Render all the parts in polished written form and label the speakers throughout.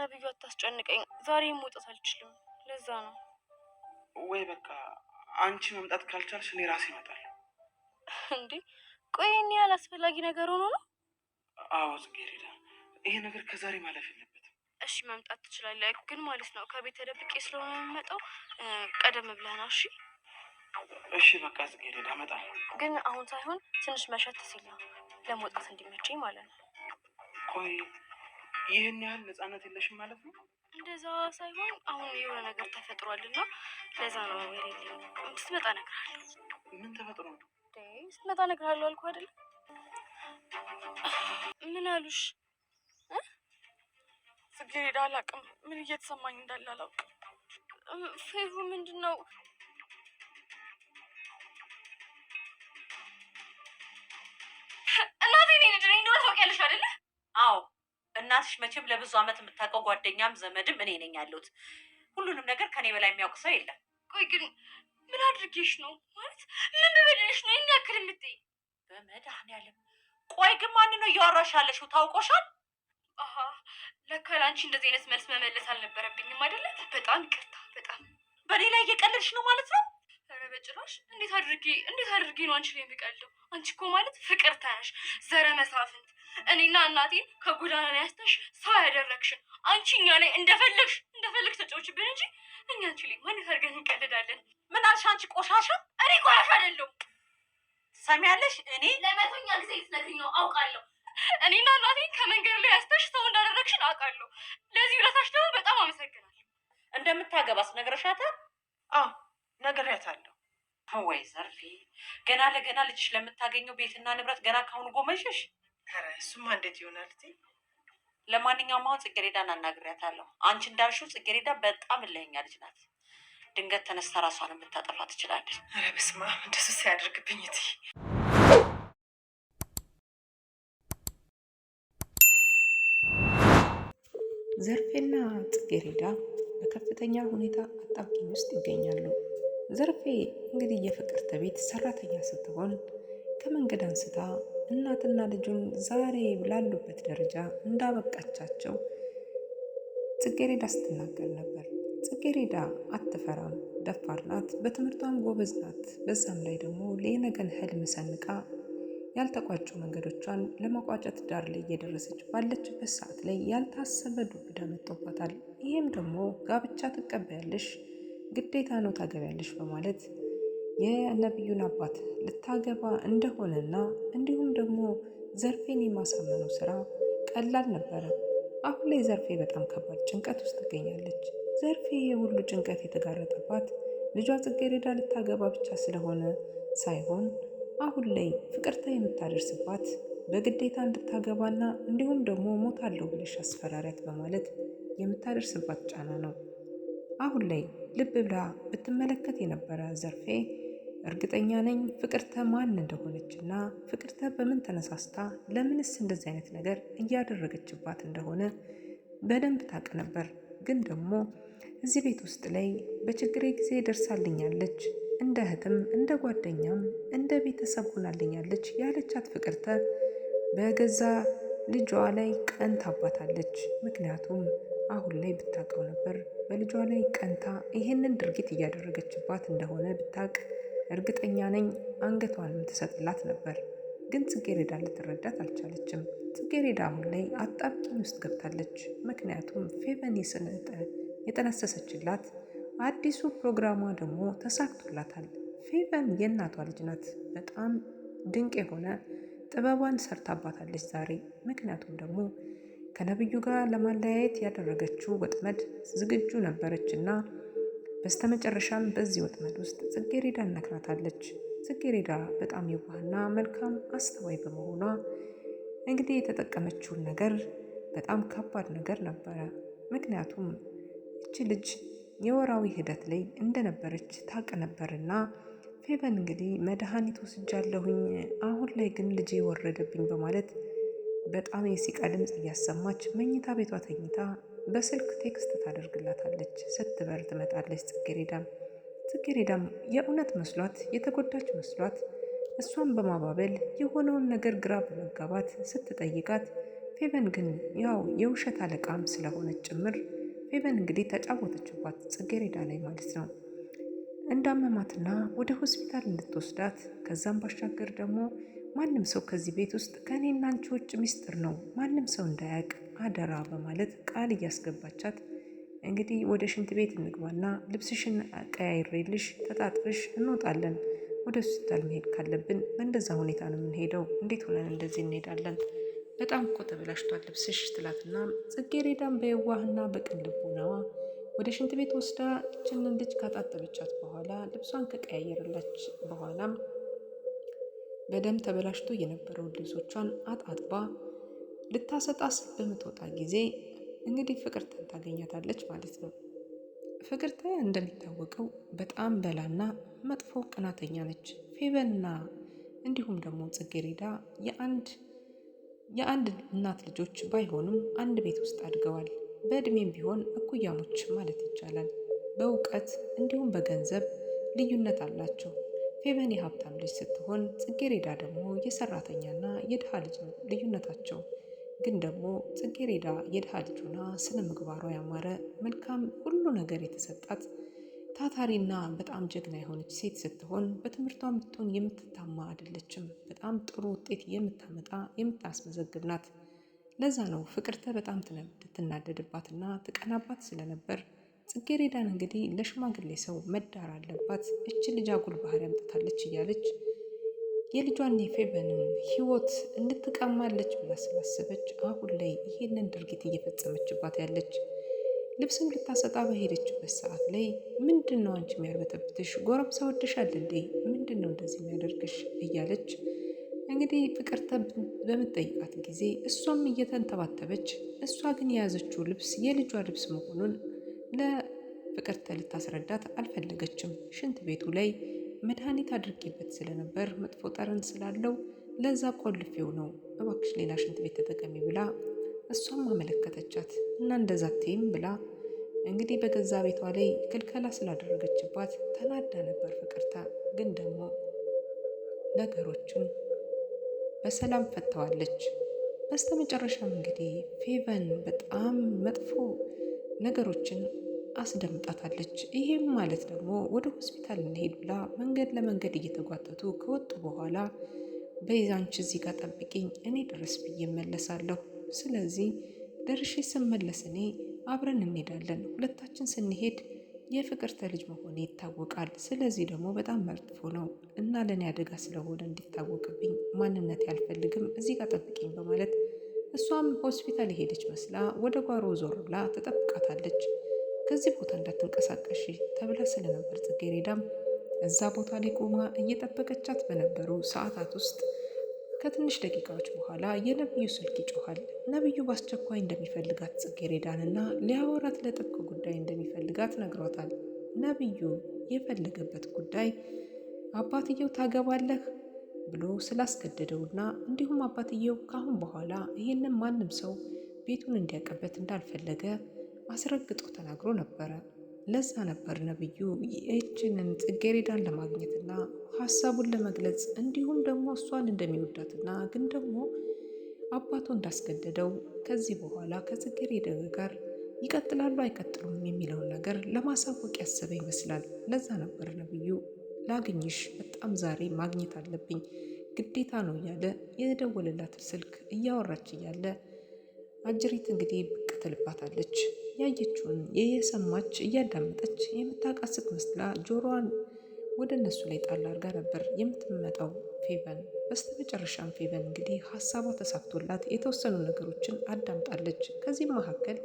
Speaker 1: ነብዩ አታስጨንቀኝ። ዛሬ መውጣት አልችልም። ለዛ ነው።
Speaker 2: ወይ በቃ አንቺ መምጣት ካልቻልሽ እኔ ራሴ እመጣለሁ።
Speaker 1: እንዴ ቆይ እኔ ያህል አስፈላጊ ነገር ሆኖ ነው?
Speaker 2: አዎ ጽጌረዳ፣ ይሄ ነገር ከዛሬ ማለፍ የለበትም።
Speaker 1: እሺ መምጣት ትችላለህ፣ ግን ማለት ነው ከቤት ተደብቄ ስለሆነ የምመጣው ቀደም ብለህ ነው። እሺ
Speaker 2: እሺ በቃ ጽጌረዳ እመጣለሁ።
Speaker 1: ግን አሁን ሳይሆን ትንሽ መሸት ሲል ነው፣ ለመውጣት እንዲመቸኝ ማለት ነው።
Speaker 2: ቆይ ይህን ያህል ነፃነት የለሽም ማለት ነው?
Speaker 1: እንደዛ ሳይሆን አሁን የሆነ ነገር ተፈጥሯልና ለዛ ነው የሌለኝ። ስትመጣ እነግርሃለሁ።
Speaker 2: ምን ተፈጥሮ ነው?
Speaker 1: ስትመጣ እነግርሃለሁ አልኩህ አይደለ? ምን አሉሽ?
Speaker 3: ጽጌረዳ አላውቅም፣ ምን እየተሰማኝ እንዳለ አላውቅም።
Speaker 1: ፌሩ ምንድን ነው? እናቴ እኔ ልጅ ነኝ እንደሆነ ታውቂያለሽ አይደለ?
Speaker 4: አዎ እናትሽ መቼም ለብዙ ዓመት የምታውቀው ጓደኛም ዘመድም እኔ ነኝ ያለሁት። ሁሉንም ነገር ከኔ በላይ የሚያውቅ ሰው የለም።
Speaker 1: ቆይ ግን ምን አድርጌሽ ነው? ማለት ምን በበደልሽ ነው ይህን ያክል የምትይ?
Speaker 4: በመድኃኒዓለም ቆይ ግን ማን ነው እያወራሽ ያለሽው? ታውቆሻል?
Speaker 1: አሀ ለካ ለአንቺ እንደዚህ አይነት መልስ መመለስ አልነበረብኝም አይደለ? በጣም ይቅርታ። በጣም
Speaker 4: በእኔ ላይ እየቀለድሽ ነው ማለት ነው?
Speaker 1: ኧረ በጭራሽ። እንዴት አድርጌ ነው አንቺ ላይ የሚቀልደው? አንቺ እኮ ማለት ፍቅርተ ነሽ፣ ዘረ መሳፍንት፣ እኔና እናቴን ከጎዳና ላይ ያስተሽ ሰው ያደረግሽን አንቺ እኛ ላይ እንደፈለግሽ ተጫውችብን እንጂ እኛ አንቺ ላይ ማን አድርገን እንቀልዳለን?
Speaker 4: ምን አልሽ አንቺ ቆሻሻ?
Speaker 1: እኔ ቆሻሻ አይደለሁም።
Speaker 4: ሰሚያለሽ? እኔ
Speaker 1: ለመቶኛ ጊዜ ልትነግሪኝ ነው አውቃለሁ። እኔና እናቴን ከመንገድ ላይ ያስተሽ ሰው እንዳደረግሽን አውቃለሁ። ለዚህ ውለታሽ ደግሞ በጣም አመሰግናለሁ።
Speaker 4: እንደምታገባስ ነግረሻታል?
Speaker 3: አዎ ነግሬያታለሁ።
Speaker 4: ወይ ዘርፌ፣ ገና ለገና ልጅሽ ለምታገኘው ቤትና ንብረት ገና ካሁኑ ጎመዥሽ።
Speaker 3: ኧረ እሱማ እንዴት ይሆናል?
Speaker 4: ለማንኛውም አሁን ጽጌረዳን አናግሬያታለሁ። አንቺ እንዳልሽው ጽጌረዳ በጣም እልኸኛ ልጅ ናት። ድንገት ተነስታ ራሷን የምታጠፋ ትችላለች።
Speaker 3: ኧረ በስመ አብ፣ እንደሱ ሲያደርግብኝ
Speaker 5: ዘርፌና ጽጌረዳ በከፍተኛ ሁኔታ አጣብቂኝ ውስጥ ይገኛሉ። ዘርፌ እንግዲህ የፍቅርተ ቤት ሰራተኛ ስትሆን ከመንገድ አንስታ እናትና ልጁን ዛሬ ላሉበት ደረጃ እንዳበቃቻቸው ጽጌረዳ ስትናገር ነበር። ጽጌረዳ አትፈራም፣ ደፋር ናት፣ በትምህርቷም ጎበዝ ናት። በዛም ላይ ደግሞ የነገን ህልም ሰንቃ ያልተቋጩ መንገዶቿን ለመቋጨት ዳር ላይ እየደረሰች ባለችበት ሰዓት ላይ ያልታሰበ ዱብዳ መጥቶባታል። ይህም ደግሞ ጋብቻ ትቀበያለሽ፣ ግዴታ ነው ታገቢያለሽ በማለት የነብዩን አባት ልታገባ እንደሆነና እንዲሁም ደግሞ ዘርፌን የማሳመኑ ስራ ቀላል ነበረ። አሁን ላይ ዘርፌ በጣም ከባድ ጭንቀት ውስጥ ትገኛለች። ዘርፌ የሁሉ ጭንቀት የተጋረጠባት ልጇ ጽጌረዳ ልታገባ ብቻ ስለሆነ ሳይሆን አሁን ላይ ፍቅርተ የምታደርስባት በግዴታ እንድታገባና እንዲሁም ደግሞ ሞታለሁ ብለሽ አስፈራሪያት በማለት የምታደርስባት ጫና ነው። አሁን ላይ ልብ ብላ ብትመለከት የነበረ ዘርፌ እርግጠኛ ነኝ ፍቅርተ ማን እንደሆነችና ፍቅርተ በምን ተነሳስታ ለምንስ እንደዚህ አይነት ነገር እያደረገችባት እንደሆነ በደንብ ታውቅ ነበር። ግን ደግሞ እዚህ ቤት ውስጥ ላይ በችግሬ ጊዜ ደርሳልኛለች፣ እንደ እህትም እንደ ጓደኛም እንደ ቤተሰብ ሆናልኛለች ያለቻት ፍቅርተ በገዛ ልጇ ላይ ቀንታባታለች። ምክንያቱም አሁን ላይ ብታውቀው ነበር በልጇ ላይ ቀንታ ይህንን ድርጊት እያደረገችባት እንደሆነ ብታውቅ እርግጠኛ ነኝ አንገቷንም ትሰጥላት ነበር። ግን ጽጌረዳ ልትረዳት አልቻለችም። ጽጌረዳ አሁን ላይ አጣብቂኝ ውስጥ ገብታለች። ምክንያቱም ፌቨን የጠነሰሰችላት አዲሱ ፕሮግራሟ ደግሞ ተሳክቶላታል። ፌቨን የእናቷ ልጅ ናት። በጣም ድንቅ የሆነ ጥበቧን ሰርታባታለች ዛሬ። ምክንያቱም ደግሞ ከነብዩ ጋር ለማለያየት ያደረገችው ወጥመድ ዝግጁ ነበረች እና በስተመጨረሻም በዚህ ወጥመድ ውስጥ ጽጌረዳን ነክራታለች። ጽጌረዳ በጣም የዋህና መልካም አስተዋይ በመሆኗ እንግዲህ የተጠቀመችውን ነገር በጣም ከባድ ነገር ነበረ። ምክንያቱም እቺ ልጅ የወራዊ ሂደት ላይ እንደነበረች ታውቅ ነበርና ፌቨን እንግዲህ መድኃኒት ወስጃለሁኝ አሁን ላይ ግን ልጄ ወረደብኝ በማለት በጣም የሲቃ ድምፅ እያሰማች መኝታ ቤቷ ተኝታ በስልክ ቴክስት ታደርግላታለች። ስትበር ትመጣለች። ጽጌረዳም የእውነት መስሏት የተጎዳች መስሏት እሷን በማባበል የሆነውን ነገር ግራ በመጋባት ስትጠይቃት ፌቨን ግን ያው የውሸት አለቃም ስለሆነች ጭምር ፌቨን እንግዲህ ተጫወተችባት ጽጌሬዳ ላይ ማለት ነው። እንዳመማትና ወደ ሆስፒታል እንድትወስዳት ከዛም ባሻገር ደግሞ ማንም ሰው ከዚህ ቤት ውስጥ ከእኔና አንቺ ውጭ ሚስጥር ነው ማንም ሰው እንዳያውቅ አደራ በማለት ቃል እያስገባቻት እንግዲህ ወደ ሽንት ቤት እንግባና ልብስሽን ቀያይሬልሽ ተጣጥበሽ እንወጣለን። ወደ ሆስፒታል መሄድ ካለብን በእንደዛ ሁኔታ ነው የምንሄደው። እንዴት ሆነን እንደዚህ እንሄዳለን? በጣም እኮ ተበላሽቷል ልብስሽ ትላትና ጽጌሬዳን በየዋህና በቅን ልቦናዋ ወደ ሽንት ቤት ወስዳ ይችንን ልጅ ካጣጠበቻት በኋላ ልብሷን ከቀያየረላች በኋላም በደም ተበላሽቶ የነበረውን ልብሶቿን አጣጥባ ልታሰጣ በምትወጣ ጊዜ እንግዲህ ፍቅርተን ታገኛታለች ማለት ነው። ፍቅርተ እንደሚታወቀው በጣም በላና መጥፎ ቅናተኛ ነች። ፌቨንና እንዲሁም ደግሞ ጽጌሬዳ የአንድ እናት ልጆች ባይሆኑም አንድ ቤት ውስጥ አድገዋል። በእድሜም ቢሆን እኩያሞች ማለት ይቻላል። በእውቀት እንዲሁም በገንዘብ ልዩነት አላቸው። ፌቨን የሀብታም ልጅ ስትሆን ጽጌሬዳ ደግሞ የሰራተኛና የድሃ ልጅ ነው ልዩነታቸው። ግን ደግሞ ጽጌሬዳ የድሃ ልጁና ስነ ምግባሯ ያማረ መልካም ሁሉ ነገር የተሰጣት ታታሪና በጣም ጀግና የሆነች ሴት ስትሆን በትምህርቷ ብትሆን የምትታማ አይደለችም። በጣም ጥሩ ውጤት የምታመጣ የምታስመዘግብ ናት። ለዛ ነው ፍቅርተ በጣም ትናደድባትና ትቀናባት ስለነበር ጽጌሬዳን እንግዲህ ለሽማግሌ ሰው መዳር አለባት፣ እች ልጅ አጉል ባህሪ ያምጥታለች እያለች የልጇን የፌቨንን ሕይወት እንድትቀማለች ብላ ስላሰበች አሁን ላይ ይሄንን ድርጊት እየፈጸመችባት ያለች። ልብስም ልታሰጣ በሄደችበት ሰዓት ላይ ምንድን ነው አንቺ የሚያርበተብትሽ? ጎረምሳ ወድሻል እንዴ? ምንድን ነው እንደዚህ የሚያደርግሽ? እያለች እንግዲህ ፍቅርተ በምትጠይቃት ጊዜ እሷም እየተንተባተበች እሷ ግን የያዘችው ልብስ የልጇ ልብስ መሆኑን ለፍቅርተ ልታስረዳት አልፈለገችም። ሽንት ቤቱ ላይ መድኃኒት አድርጌበት ስለነበር መጥፎ ጠረን ስላለው ለዛ ቆልፌው ነው፣ እባክሽ ሌላ ሽንት ቤት ተጠቀሚ ብላ እሷም አመለከተቻት እና እንደዛ ትይም ብላ እንግዲህ በገዛ ቤቷ ላይ ክልከላ ስላደረገችባት ተናዳ ነበር ፍቅርተ። ግን ደግሞ ነገሮችን በሰላም ፈተዋለች። በስተመጨረሻም እንግዲህ ፌቨን በጣም መጥፎ ነገሮችን አስደምጣታለች። ይሄም ማለት ደግሞ ወደ ሆስፒታል እንሄድ ብላ መንገድ ለመንገድ እየተጓተቱ ከወጡ በኋላ በይዛንች እዚህ ጋር ጠብቂኝ፣ እኔ ድረስ ብዬ እመለሳለሁ። ስለዚህ ደርሼ ስመለስ እኔ አብረን እንሄዳለን። ሁለታችን ስንሄድ የፍቅርተ ልጅ መሆኔ ይታወቃል። ስለዚህ ደግሞ በጣም መጥፎ ነው እና ለእኔ አደጋ ስለሆነ እንዲታወቅብኝ ማንነት አልፈልግም፣ እዚህ ጋር ጠብቂኝ በማለት እሷም ሆስፒታል የሄደች መስላ ወደ ጓሮ ዞር ብላ ትጠብቃታለች። ከዚህ ቦታ እንዳትንቀሳቀሽ ተብላ ስለነበር ጽጌሬዳም እዛ ቦታ ላይ ቆማ እየጠበቀቻት በነበሩ ሰዓታት ውስጥ ከትንሽ ደቂቃዎች በኋላ የነብዩ ስልክ ይጮኋል። ነብዩ በአስቸኳይ እንደሚፈልጋት ጽጌሬዳንና ሊያወራት ለጥብቅ ጉዳይ እንደሚፈልጋት ነግሯታል። ነብዩ የፈለገበት ጉዳይ አባትየው ታገባለህ ብሎ ስላስገደደውና እንዲሁም አባትየው ካሁን በኋላ ይህንን ማንም ሰው ቤቱን እንዲያቀበት እንዳልፈለገ አስረግጦ ተናግሮ ነበረ። ለዛ ነበር ነብዩ ይህችንን ጽጌሬዳን ለማግኘትና ሀሳቡን ለመግለጽ እንዲሁም ደግሞ እሷን እንደሚወዳትና ግን ደግሞ አባቱ እንዳስገደደው ከዚህ በኋላ ከጽጌሬዳ ጋር ይቀጥላሉ አይቀጥሉም የሚለውን ነገር ለማሳወቅ ያሰበ ይመስላል። ለዛ ነበር ነብዩ ላግኝሽ፣ በጣም ዛሬ ማግኘት አለብኝ ግዴታ ነው እያለ የደወለላት ስልክ እያወራች እያለ አጅሪት እንግዲህ ብቅ ትልባታለች። ያየችውን የሰማች እያዳመጠች የምታቃስት መስላ ጆሮዋን ወደ እነሱ ላይ ጣል አድርጋ ነበር የምትመጣው ፌቨን። በስተመጨረሻም ፌቨን እንግዲህ ሀሳቧ ተሳክቶላት የተወሰኑ ነገሮችን አዳምጣለች። ከዚህም መካከል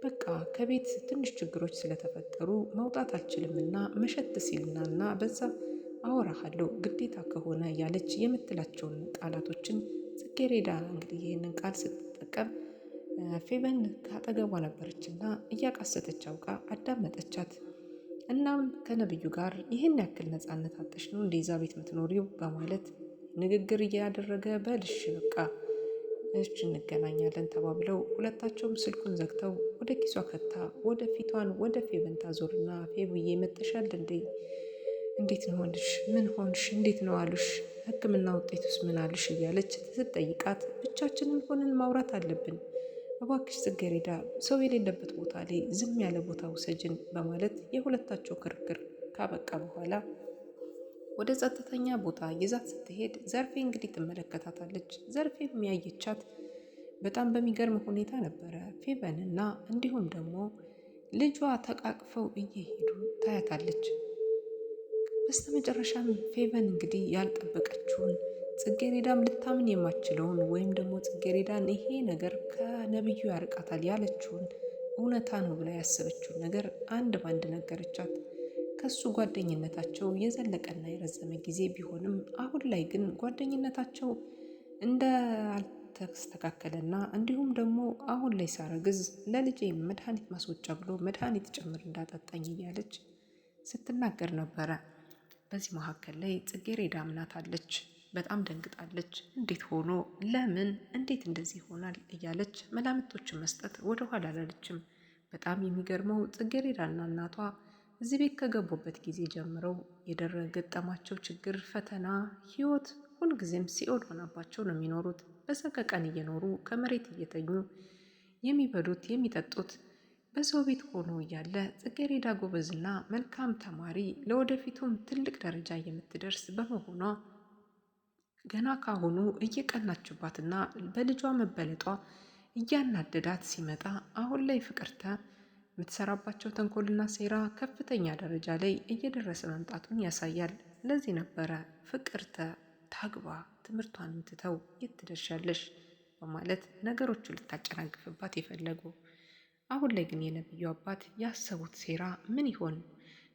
Speaker 5: በቃ ከቤት ትንሽ ችግሮች ስለተፈጠሩ መውጣት አልችልም እና መሸት ሲልና እና በዛ አወራሃለሁ ግዴታ ከሆነ ያለች የምትላቸውን ቃላቶችን ጽጌሬዳ እንግዲህ ይህንን ቃል ስትጠቀም ፌቨን ከአጠገቧ ነበረችና እያቃሰተች አውቃ አዳመጠቻት። እናም ከነብዩ ጋር ይህን ያክል ነፃነት አጠሽ ነው እንደዛ ቤት ምትኖሪው በማለት ንግግር እያደረገ በልሽ በቃ እች እንገናኛለን ተባብለው ሁለታቸውም ስልኩን ዘግተው ወደ ኪሷ ከታ ወደ ፊቷን ወደ ፌቨን ታዞርና ፌብዬ መጥሻል እንዴ? እንዴት ነው ሆንሽ? ምን ሆንሽ? እንዴት ነው አሉሽ? ሕክምና ውጤቱስ ምን አሉሽ እያለች ስትጠይቃት ብቻችንን ሆነን ማውራት አለብን፣ እባክሽ ጽጌሬዳ ሰው የሌለበት ቦታ ላይ ዝም ያለ ቦታ ውሰጅን በማለት የሁለታቸው ክርክር ካበቃ በኋላ ወደ ጸጥተኛ ቦታ ይዛት ስትሄድ ዘርፌ እንግዲህ ትመለከታታለች። ዘርፌ የሚያየቻት በጣም በሚገርም ሁኔታ ነበረ። ፌቨንና እንዲሁም ደግሞ ልጇ ተቃቅፈው እየሄዱ ታያታለች። በስተመጨረሻም ፌቨን እንግዲህ ያልጠበቀችውን ጽጌሬዳም ልታምን የማችለውን ወይም ደግሞ ጽጌሬዳን ይሄ ነገር ከነብዩ ያርቃታል ያለችውን እውነታ ነው ብላ ያሰበችውን ነገር አንድ ባንድ ነገረቻት። ከሱ ጓደኝነታቸው የዘለቀና የረዘመ ጊዜ ቢሆንም አሁን ላይ ግን ጓደኝነታቸው እንዳልተስተካከለና እንዲሁም ደግሞ አሁን ላይ ሳረግዝ ለልጄ መድኃኒት ማስወጫ ብሎ መድኃኒት ጭምር እንዳጠጣኝ እያለች ስትናገር ነበረ። በዚህ መካከል ላይ ጽጌሬዳ አምናታለች። በጣም ደንግጣለች። እንዴት ሆኖ ለምን እንዴት እንደዚህ ይሆናል እያለች መላምቶችን መስጠት ወደኋላ አላለችም። በጣም የሚገርመው ጽጌሬዳና እናቷ እዚህ ቤት ከገቡበት ጊዜ ጀምረው የገጠማቸው ችግር፣ ፈተና፣ ህይወት ሁልጊዜም ሲኦል ሆናባቸው ነው የሚኖሩት። በሰቀቀን እየኖሩ ከመሬት እየተኙ የሚበሉት የሚጠጡት በሰው ቤት ሆኖ እያለ ጽጌሬዳ ጎበዝና መልካም ተማሪ ለወደፊቱም ትልቅ ደረጃ የምትደርስ በመሆኗ ገና ካሁኑ እየቀናችባትና በልጇ መበለጧ እያናደዳት ሲመጣ አሁን ላይ ፍቅርተ የምትሰራባቸው ተንኮልና ሴራ ከፍተኛ ደረጃ ላይ እየደረሰ መምጣቱን ያሳያል። ለዚህ ነበረ ፍቅርተ ታግባ ትምህርቷን ትተው የት ትደርሻለሽ በማለት ነገሮቹን ልታጨናግፍባት የፈለጉ። አሁን ላይ ግን የነብዩ አባት ያሰቡት ሴራ ምን ይሆን?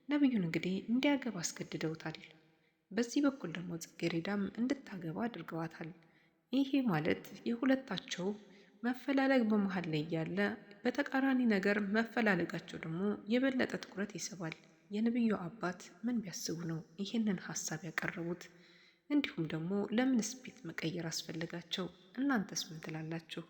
Speaker 5: ነብዩን እንግዲህ እንዲያገባ አስገድደውታል። በዚህ በኩል ደግሞ ጽጌሬዳም እንድታገባ አድርገዋታል። ይሄ ማለት የሁለታቸው መፈላለግ በመሀል ላይ ያለ በተቃራኒ ነገር መፈላለጋቸው ደግሞ የበለጠ ትኩረት ይስባል። የነብዩ አባት ምን ቢያስቡ ነው ይህንን ሀሳብ ያቀረቡት? እንዲሁም ደግሞ ለምንስ ቤት መቀየር አስፈለጋቸው? እናንተስ ምን ትላላችሁ?